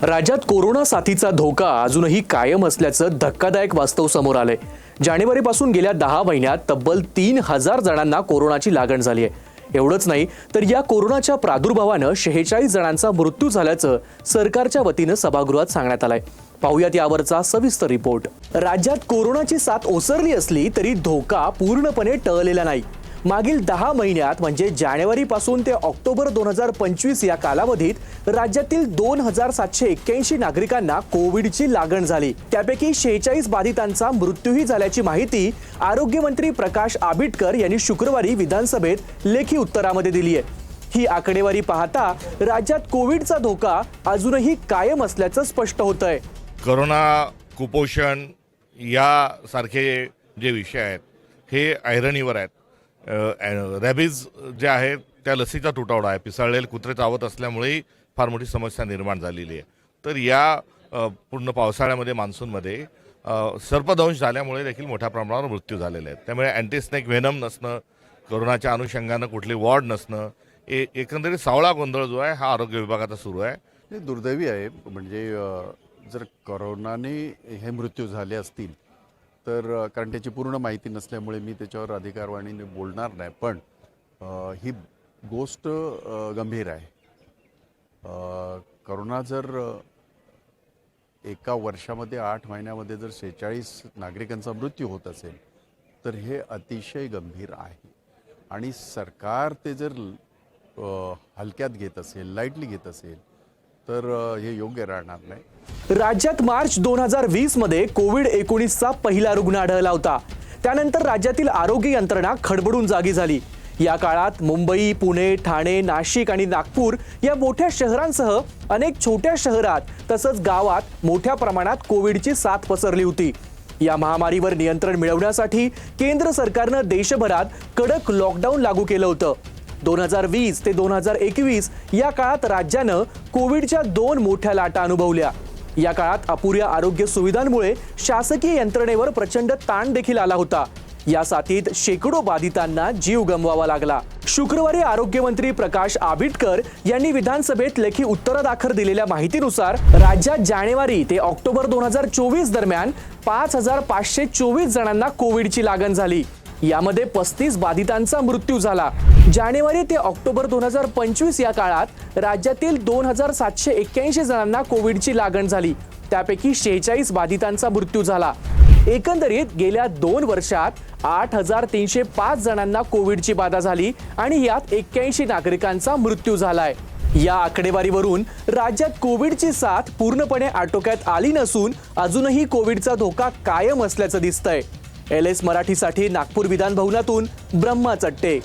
राज्यात कोरोना साथीचा धोका अजूनही कायम असल्याचं धक्कादायक वास्तव समोर आलंय। जानेवारीपासून गेल्या 10 महिन्यात तब्बल 3000 जणांना कोरोनाची लागण झाली आहे। एवढंच नाही तर या कोरोनाच्या प्रादुर्भावानं 46 जणांचा मृत्यू झाल्याचं सरकारच्या वतीनं सभागृहात सांगण्यात आलंय। पाहूयात यावरचा सविस्तर रिपोर्ट। राज्यात कोरोनाची साथ ओसरली असली तरी धोका पूर्णपणे टळलेला नाही। मागील 10 महिन्यात म्हणजे जानेवारीपासून ते ऑक्टोबर 2025 या कालावधीत राज्यातील 2781 नागरिकांना कोविडची लागण झाली। त्यापैकी 46 बाधितांचा मृत्यूही झाल्याची माहिती आरोग्यमंत्री प्रकाश आबिटकर यांनी शुक्रवारी विधानसभेत लेखी उत्तरामध्ये दिली आहे। ही आकडेवारी पाहता राज्यात कोविडचा धोका अजूनही कायम असल्याचं स्पष्ट होतंय। कोरोना, कुपोषण यासारखे जे विषय आहेत हे ऐरणीवर आहेत। रॅबीज जे आहे त्या लसीचा तुटवडा आहे। पिसाळलेले कुत्रे चावत असल्यामुळेही फार मोठी समस्या निर्माण झालेली आहे। तर या पूर्ण पावसाळ्यामध्ये मान्सूनमध्ये सर्पदंश झाल्यामुळे देखील मोठ्या प्रमाणावर मृत्यू झालेले आहेत। त्यामुळे अँटीस्नेक व्हेनम नसणं, कोरोनाच्या अनुषंगानं कुठली वॉर्ड नसणं, एकंदरीत सावळा गोंधळ जो आहे हा आरोग्य विभागाचा सुरू आहे। हे दुर्दैवी आहे। म्हणजे जर कोरोनाने हे मृत्यू झाले असतील तर कारण त्याची पूर्ण माहिती नसल्यामुळे मी त्याच्यावर अधिकारवाणीने बोलणार नाही, पण ही गोष्ट गंभीर आहे। कोरोना जर एका वर्षामध्ये 8 महिन्यामध्ये जर 46 नागरिकांचा मृत्यू होत असेल तर हे अतिशय गंभीर आहे आणि सरकार ते जर हलक्यात घेत असेल, लाईटली घेत असेल तर हे योग्य राहणार नाही। राज्यात मार्च 2020 मध्ये कोविड-19चा पहिला रुग्ण आढळला होता। त्यानंतर राज्यातील आरोग्य यंत्रणा खडबडून जागी झाली। या काळात मुंबई, पुणे, ठाणे, नाशिक आणि नागपूर या मोठ्या शहरांसह अनेक छोट्या शहरात तसंच गावात मोठ्या प्रमाणात कोविडची साथ पसरली होती। या महामारीवर नियंत्रण मिळवण्यासाठी केंद्र सरकारनं देशभरात कडक लॉकडाऊन लागू केलं होतं। 2020 ते 2021 या काळात राज्यानं कोविडच्या 2 मोठ्या लाटा अनुभवल्या। या काळात अपुऱ्या आरोग्य सुविधांमुळे शासकीय यंत्रणेवर प्रचंड ताण देखील आला होता। या साथीत शेकडो बाधितांना जीव गमवावा लागला। शुक्रवारी आरोग्यमंत्री प्रकाश आबिटकर यांनी विधानसभेत लेखी उत्तरादाखल दिलेल्या माहितीनुसार राज्यात जानेवारी ते ऑक्टोबर 2024 दरम्यान 5524 जणांना कोविडची लागण झाली। यामध्ये 35 बाधितांचा मृत्यू झाला। जानेवारी ते ऑक्टोबर 2025 या काळात राज्यातील 2781 जणांना कोविडची लागण झाली। त्यापैकी 46 बाधितांचा मृत्यू झाला। एकंदरीत गेल्या 2 वर्षात 8305 जणांना कोविडची बाधा झाली आणि यात 81 नागरिकांचा मृत्यू झालाय। या आकडेवारीवरून राज्यात कोविडची साथ पूर्णपणे आटोक्यात आली नसून अजूनही कोविडचा धोका कायम असल्याचं दिसतंय। LS मराठीसाठी नागपूर विधान भवनातून ब्रह्मा चट्टे।